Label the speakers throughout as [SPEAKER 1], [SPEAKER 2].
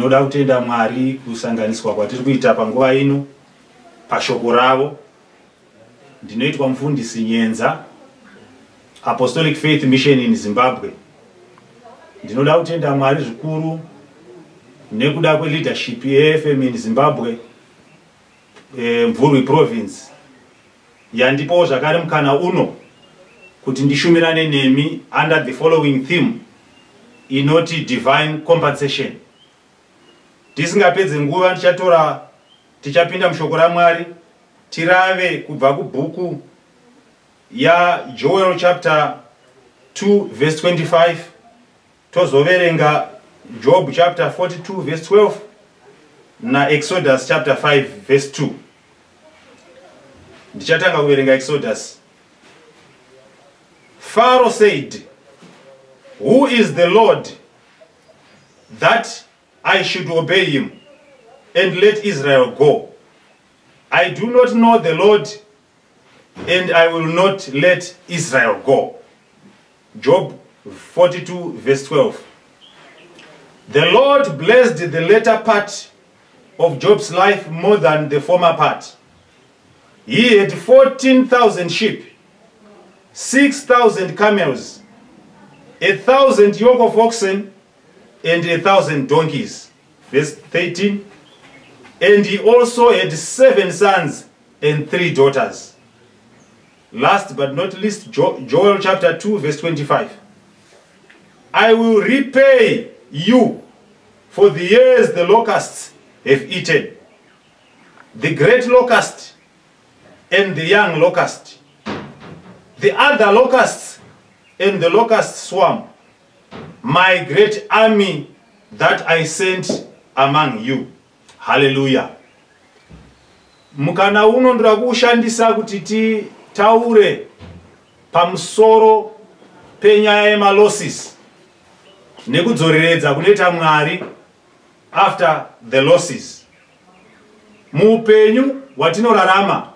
[SPEAKER 1] Ndinoda kutenda Mwari kusanganiswa kwatiri kuita panguva ino pashoko ravo. Ndinoitwa mufundisi Nyenza, Apostolic Faith Mission in Zimbabwe. Ndinoda kutenda Mwari zvikuru nekuda leadership FM in Zimbabwe, Mvurwi Province. Yandipo zvakare mukana uno kuti ndishumirane nemi under the following theme inoti divine compensation. Tisingapedze nguva tichapinda mushoko raMwari tirave kubva kubhuku ya Joel chapter 2 verse 25 tozoverenga Job chapter 42 verse 12 na Exodus chapter 5 verse 2. Ndichatanga kuverenga Exodus. Pharaoh said, "Who is the Lord that I should obey him and let Israel go? I do not know the Lord, and I will not let Israel go." Job 42 verse 12. The Lord blessed the latter part of Job's life more than the former part. He had 14,000 sheep, 6,000 camels, 1,000 yoke of oxen, and 1,000 donkeys. Verse 13. And he also had 7 sons and 3 daughters. Last but not least, Joel chapter 2 verse 25. I will repay you for the years the locusts have eaten, the great locust and the young locust, the other locusts and the locust swarm, my great army that I sent among you. Hallelujah. Mukana uno ndira kushandisa kuti titaure pamusoro penyaya yemalosses nekudzoreredza kunoita Mwari after the losses. Muupenyu watinorarama,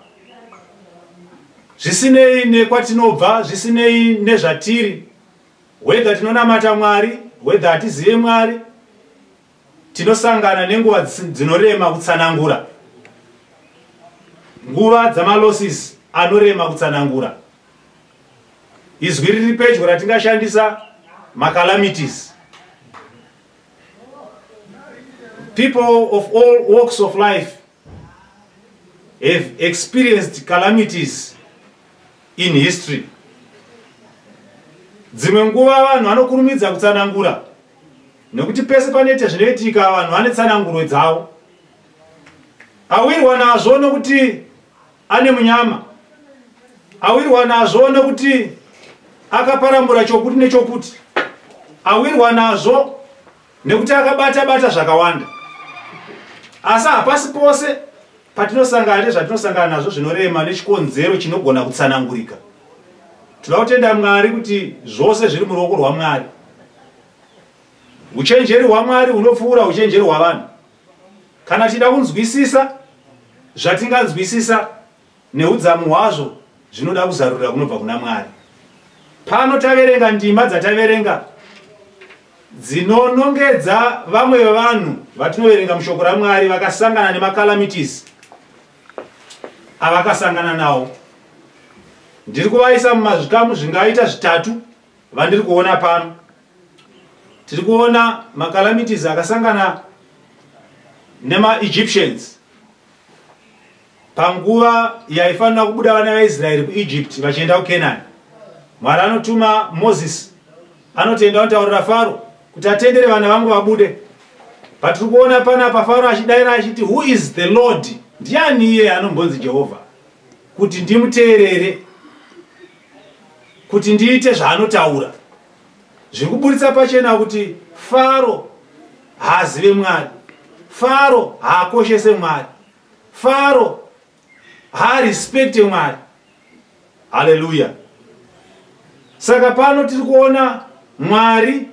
[SPEAKER 1] zvisinei nekwatinobva, zvisinei nezvatiri, whether tinonamata Mwari, whether hatizive Mwari, tinosangana nenguva dzinorema kutsanangura. Nguva dzamalosses anorema kutsanangura. Izwi riri pedyo ratingashandisa macalamities. People of all walks of life have experienced calamities in history. Dzimwe nguva vanhu vanokurumidza kutsanangura nekuti pese panete zvinoitika vanhu vane tsananguro dzavo. Awirwa nazvo nokuti ane munyama, awirwa nazvo nokuti akaparambura chokuti nechokuti, awirwa nazvo nekuti akabata zvakawanda. Asi hapasi pose patinosangana nezvatinosangana nazvo zvinorema nechikonzero chinogona kutsanangurika. Tinoda kutenda Mwari kuti zvose zviri muruoko rwaMwari. Uchenjeri hwaMwari hunopfuura uchenjeri hwavanhu. Kana tida kunzwisisa zvatinganzwisisa neudzamu hwazvo zvinoda kuzarurira kunobva kuna Mwari. Pano taverenga ndima dzataverenga dzinonongedza vamwe vevanhu vatinoverenga mushoko raMwari vakasangana nemacalamities avakasangana nawo. Ndiri kuvaisa mumazvikamu zvingaita zvitatu vandiri kuona pano. Tiri kuona macalamities akasangana nemaEgyptians panguva yaifanira kubuda vana vaIsraeri kuEgypt vachienda kuCanaan. Mwari anotuma Moses anotoenda kutaurira Faro kuti atendere vana vangu vabude. Patiri kuona panapa Faro achidayira achiti, "Who is the Lord?" Ndiani iye anombonzi Jehovha kuti ndimuteerere, kuti ndiite zvaanotaura. Zviri kuburitsa pachena kuti Faro haazive Mwari, Faro haakoshese Mwari, Faro haarespecte Mwari. Hallelujah. Saka pano tiri kuona Mwari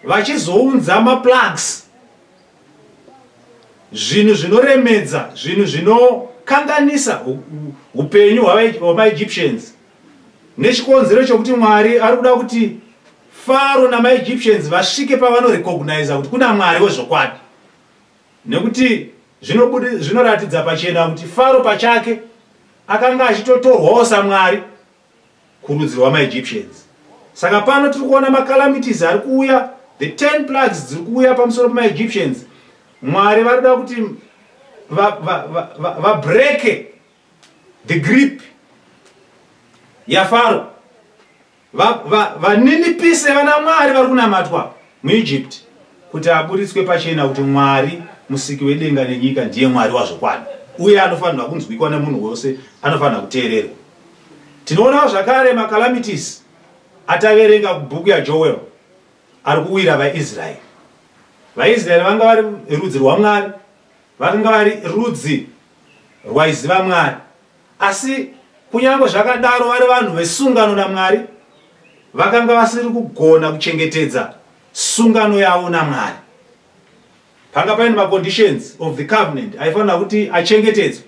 [SPEAKER 1] vachizounza maplagues, zvinhu zvinoremedza, zvinhu zvinokanganisa upenyu hwavaEgyptians, nechikonzero chokuti Mwari ari kuda kuti Faro namaEgyptians vasvike pavanorecognize kuti kuna Mwari wezvokwadi. Nekuti zvinoratidza pachena kuti Faro pachake akanga achitotorwawo saMwari kurudzi rwamaEgyptians. Saka pano tiri kuona macalamities ari kuuya, the 10 plagues dziri kuuya pamusoro pamaEgyptians. Mwari varida kuti vabreke the grip yaFaro, vaninipise vana Mwari vari kunamatwa muEgypt, kuti aburitswe pachena kuti Mwari musiki wedenga nenyika ndiye Mwari wazvokwadi, uye anofanirwa kunzwikwa nemunhu wose, anofanirwa kuteererwa. Tinoonawo zvakare macalamities ataverenga kubhuku yaJoel ari kuwira vaIsraeri. VaIsraeri vanga vari rudzi rwaMwari, vakanga vari rudzi rwaiziva Mwari, asi kunyange zvakadaro vari vanhu vesungano naMwari, vakanga vasiri kugona kuchengetedza sungano yavo naMwari. Panga paine maconditions of the covenant aifanira kuti achengetedzwe,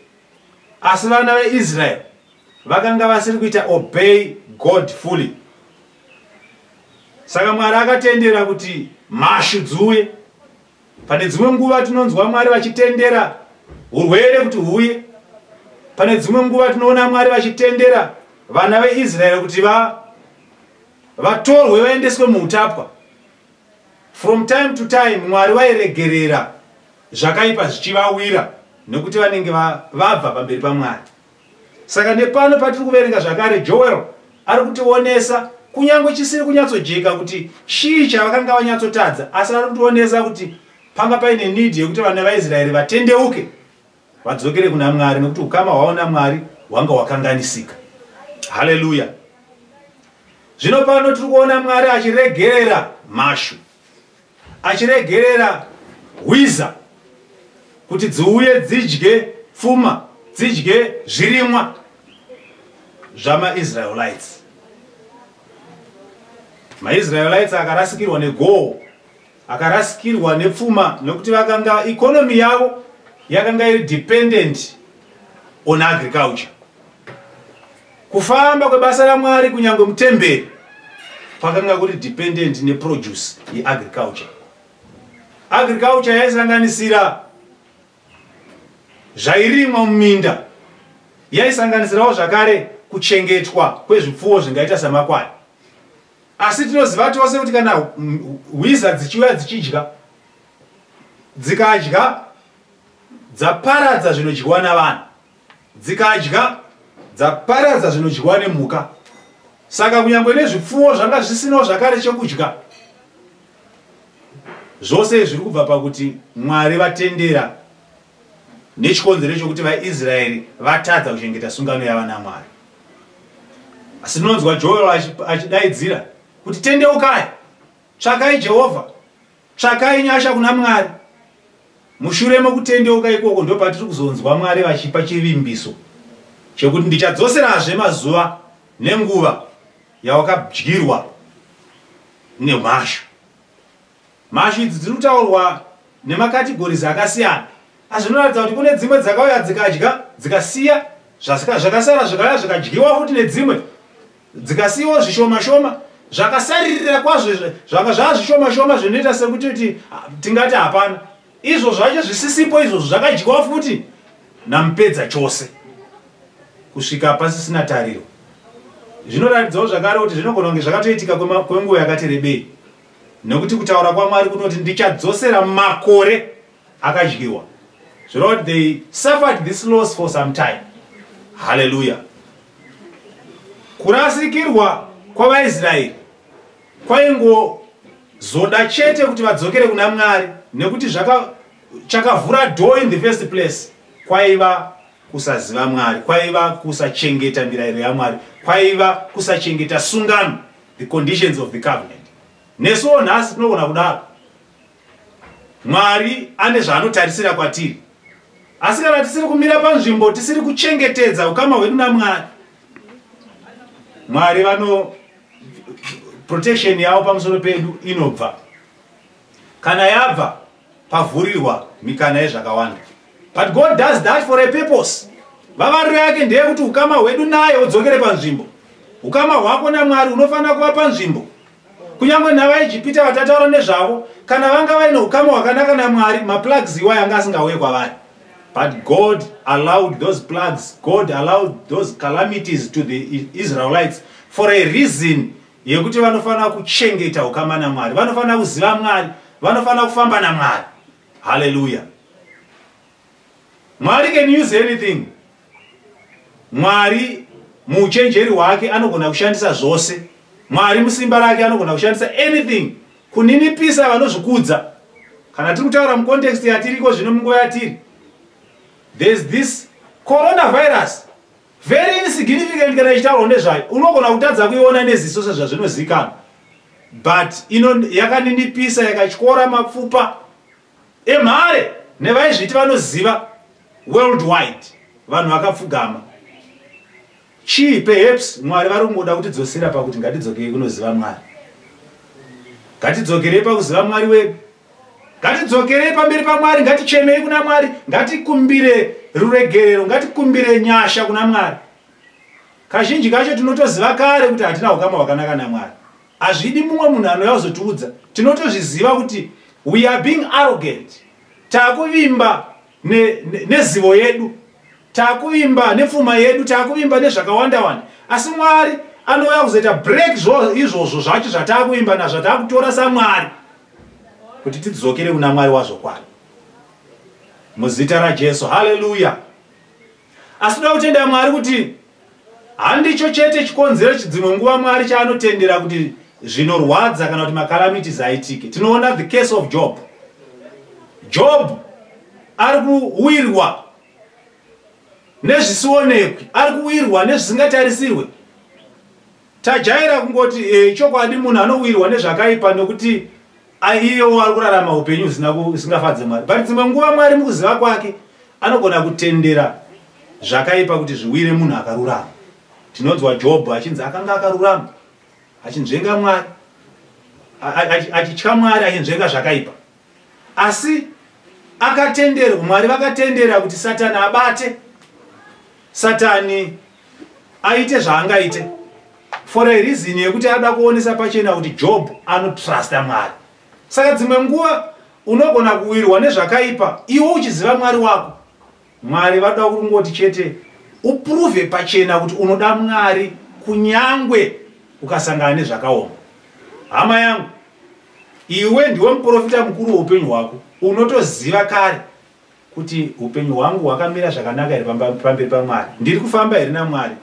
[SPEAKER 1] asi vana veIsraeri vakanga vasiri kuita obey God fully. Saka Mwari akatendera kuti mhashu dziuye. Pane dzimwe nguva tinonzwa Mwari vachitendera urwere kuti huye. Pane dzimwe nguva tinoona Mwari vachitendera vana veIsraeri kuti vatorwe vaendeswe muutapwa. From time to time Mwari vairegerera zvakaipa zvichivawira nekuti vanenge vabva pamberi paMwari. Saka nepano patiri kuverenga zvakare Joel ari kutionesa, kunyange chisiri kunyatsojeka kuti chii chavakanga vanyatsotadza, asi ari kutionesa kuti panga paine need yekuti vana vaIsraeri vatendeuke vadzokere kuna Mwari, nekuti ukama hwaona Mwari hwanga hwakanganisika. Haleluya. Zvino pano tiri kuona Mwari achiregerera mhashu, achiregerera hwiza kuti dziuye dzidye pfuma, dzidye zvirimwa zvamaIsraelites. MaIsraelites akarasikirwa negoho, akarasikirwa nepfuma, nekuti vakanga economy yavo yakanga iri dependent on agriculture. Kufamba kwebasa raMwari kunyange mutemberi kwakanga kuri dependent neproduce yeagriculture. Agriculture yaisanganisira zvairimwa muminda, yaisanganisirawo zvakare kuchengetwa kwezvipfuwo zvingaita samakwai. Asi tinoziva tose kuti kana hwiza dzichiuya dzichidya, dzikadya dzaparadza zvinodyiwa navanhu, dzikadya dzaparadza zvinodyiwa nemhuka. Saka kunyange nezvipfuwo zvanga zvisinawo zvakare chokudya. Zvose zviri kubva pakuti Mwari vatendera nechikonzero chokuti vaIsraeri vatadza kuchengeta sungano yava naMwari. Asi tinonzwa Joel achidaidzira kuti tendeukai, tsvakai Jehovha, tsvakai nyasha kuna Mwari. Mushure mokutendeuka ikoko ndo patiri kuzonzwa Mwari vachipa chivimbiso chekuti ndichadzoserazve mazuva nenguva yawakadyirwa nemhashu. Mhashu idzi dziri kutaurwa nemakategorizi akasiyana, asi zvinoratidza kuti kune dzimwe dzakauya dzikadya dzikasiya zvakasara zvikauya zvikadyiwa futi nedzimwe, dzikasiyawo zvishoma shoma, zvakasaririra kwazvo zvanga zvazvishoma shoma zvinoita sekuti tingati hapana. Izvo zvacho zvisisipo izvo zvakadyiwa futi namupedza chose kusvika pasisina tariro. Zvinoratidzawo zvakare kuti zvinogona kunge zvakatoitika kwenguva yakati rebei, nekuti kutaura kwaMwari kunoti ndichadzosera makore akadyiwa. Zvinoti they suffered this loss for some time. Hallelujah. Kurasikirwa kwavaIsraeri kwaingozoda chete kuti vadzokere kuna Mwari, nekuti chakavhura door in the first place kwaiva kusaziva Mwari, kwaiva kusachengeta mirayiro yaMwari, kwaiva kusachengeta sungano, the conditions of the covenant. Nesuwo nhasi tinogona kudaro. Mwari ane zvaanotarisira kwatiri, asi kana tisiri kumira panzvimbo, tisiri kuchengetedza ukama hwedu naMwari, Mwari protection yavo pamusoro pedu inobva. Kana yabva pavhurirwa mikana yezvakawanda. But God does that for a purpose. Vavariro yake ndeye kuti ukama hwedu naye udzokere panzvimbo. Ukama hwako naMwari unofanira kuva panzvimbo. Kunyangwe navaIjipita vatataura nezvavo kana vanga vaine ukama hwakanaka naMwari maplugs iwayo anga asingauye kwavari. But God allowed those plagues, God allowed those calamities to the Israelites for a reason yekuti vanofana kuchengeta ukama naMwari, vanofana kuziva Mwari, vanofana kufamba naMwari. Hallelujah. Mwari can use anything. Mwari muuchenjeri hwake anogona kushandisa zvose. Mwari musimba rake anogona kushandisa anything kuninipisa vanozvikudza. Kana tiri kutaura mucontext yatiriko zvino munguva yatiri, there's this coronavirus, very insignificant kana ichitaurwa nezvayo, unogona kutadza kuiona neziso sezvazvinozikanwa, but yakaninipisa yakatyora mapfupa emhare nevaizviti vanoziva worldwide, vanhu vakapfugama. Chii perhaps Mwari vari kungoda kutidzosera pakuti ngatidzokere kunoziva Mwari. Ngatidzokerei pakuziva Mwari wedu. Ngatidzokerei pamberi paMwari, ngatichemei kuna Mwari, ngatikumbire ruregerero, ngatikumbire nyasha kuna Mwari. Kazhinji kacho tinotoziva kare kuti hatina ukama hwakanaka naMwari. Hazvidi mumwe munhu anouya kuzotiudza. Tinotozviziva kuti we are being arrogant. Takuvimba nezivo yedu, takuvimba nepfuma yedu, takuvimba nezvakawanda wanda. Asi Mwari anouya kuzoita break izvozvo zvacho zvatakuvimba nazvo, takutora saMwari kuti tidzokere kuna Mwari wazvokwadi. Muzita raJesu. Hallelujah. Asi toda kutenda Mwari kuti handicho chete chikonzero chidzimwe nguva Mwari chaanotendera kuti zvinorwadza kana kuti makalamities aitike. Tinoona the case of Job. Job ari kuwirwa nezvisionekwi, ari kuwirwa nezvisingatarisirwe. Tajaira kungoti chokwadi munhu anowirwa nezvakaipa nokuti aiyewo ari kurarama upenyu usingafadze Mwari. But dzimwe nguva Mwari mukuziva kwake anogona kutendera zvakaipa kuti zviwire munhu akarurama. Tinonzwa Job achinzi akanga akarurama, achinzvenga Mwari, achitya Mwari, achinzvenga zvakaipa. Asi akatenderwa, Mwari vakatendera kuti Satani abate, Satani aite zvaangaite, for a reason yekuti ada kuonesa pachena kuti Job anotrusta Mwari. Saka dzimwe nguva unogona kuwirwa nezvakaipa iwe uchiziva Mwari wako. Mwari vada kungoti chete uprove pachena kuti unoda Mwari kunyangwe ukasangana nezvakaoma. Hama yangu, iwe ndiwe muprofita mukuru weupenyu hwako, unotoziva kare kuti upenyu hwangu hwakamira zvakanaka here pamberi paMwari. Ndiri kufamba here naMwari?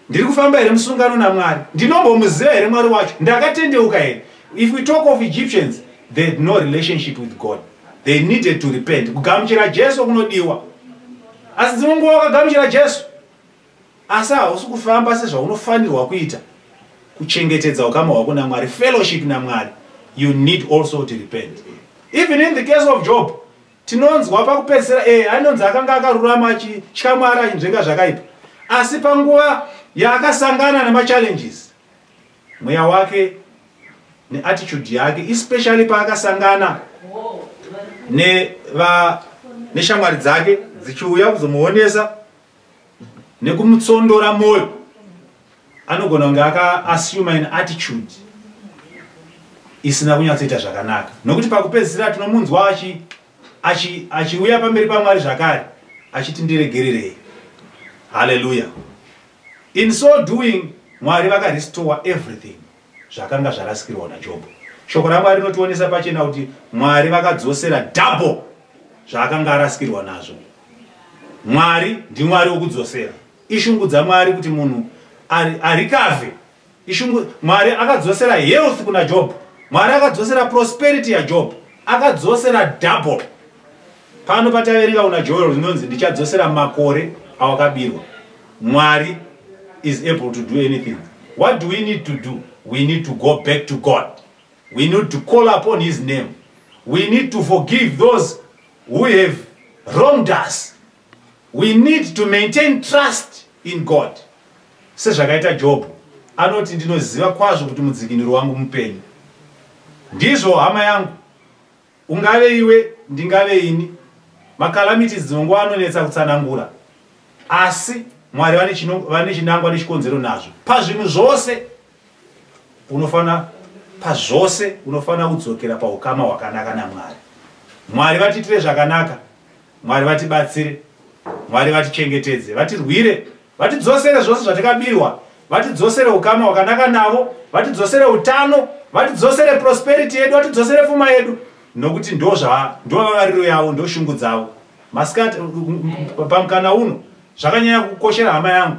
[SPEAKER 1] Ndiri kufamba here musungano naMwari? Ndinombomuziva here Mwari wacho? Ndakatendeuka here? If we talk of Egyptians, they had no relationship with God. They needed to repent. Kugamuchira Jesu kunodiwa. Asi dzimwe nguva wakagamuchira Jesu, asi hausi kufamba sezvaunofanirwa kuita kuchengetedza ukama hwako naMwari, fellowship naMwari. You need also to repent. Even in the case of Job, tinonzwa pakupedzisira anonzi akanga akarurama achitya Mwari, achinzvenga zvakaipa. Asi panguva yaakasangana namachallenges, mweya wake neattitude yake, especially paakasangana neshamwari dzake dzichiuya kuzomuonesa nekumutsondora moyo, anogona kunge akaassume an attitude isina kunyatsoita zvakanaka. Nokuti pakupedzisira tinomunzwa achiuya pamberi paMwari zvakare achiti ndiregererei. Hallelujah. In so doing, Mwari vakarestore everything zvakanga zvarasikirwa naJob. Shoko raMwari rinotionesa pachena kuti Mwari vakadzosera double zvakanga arasikirwa nazvo. Mwari ndiMwari wokudzosera. Ishungu dzaMwari kuti munhu arikave. Mwari akadzosera health kuna Job. Mwari akadzosera prosperity yaJob. Akadzosera double. Pano pataverenga kuna Joel rinonzi ndichadzosera makore awakabirwa. Mwari is able to do anything. What do we need to do? We need to go back to God. We need to call upon His name. We need to forgive those who have wronged us. We need to maintain trust in God. Sezvakaita Job, anoti ndinoziva kwazvo kuti mudzikinuri wangu mupenyu. Ndizvo hama yangu, ungave iwe, ndingave ini, makalamities dzimwe anonetsa kutsanangura. Asi Mwari vane chinangwa nechikonzero nazvo. Pazvinhu zvose unofana pazvose unofanira kudzokera paukama hwakanaka naMwari. Mwari vatiitire zvakanaka, Mwari vatibatsire, Mwari vatichengetedze, vatirwire, vatidzosere zvose zvatakabirwa, vatidzosere ukama hwakanaka navo, vatidzosere utano, vatidzosere prosperity yedu, vatidzosere pfuma yedu, nokuti ndo vavariro yavo, ndo shungu dzavo. Masikati pamukana uno zvakanyanya kukoshera hama yangu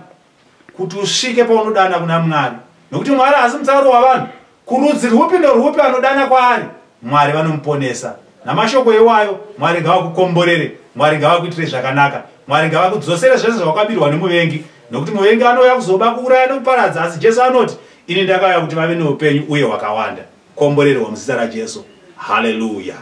[SPEAKER 1] kuti usvike paunodana kuna Mwari, nokuti Mwari haasi mutsauro wavanhu. Kurudzi rwupi norwupi anodana kwaari, Mwari vanomuponesa. Namashoko iwayo Mwari ngavakukomborere, Mwari ngavakuitire zvakanaka, Mwari ngavakudzosere zvese zvawakabirwa nemuvengi, nokuti muvengi anouya kuzoba, kuuraya nokuparadza, asi Jesu anoti ini ndakauya kuti vave neupenyu uye hwakawanda. Komborerwa muzita raJesu. Haleluya.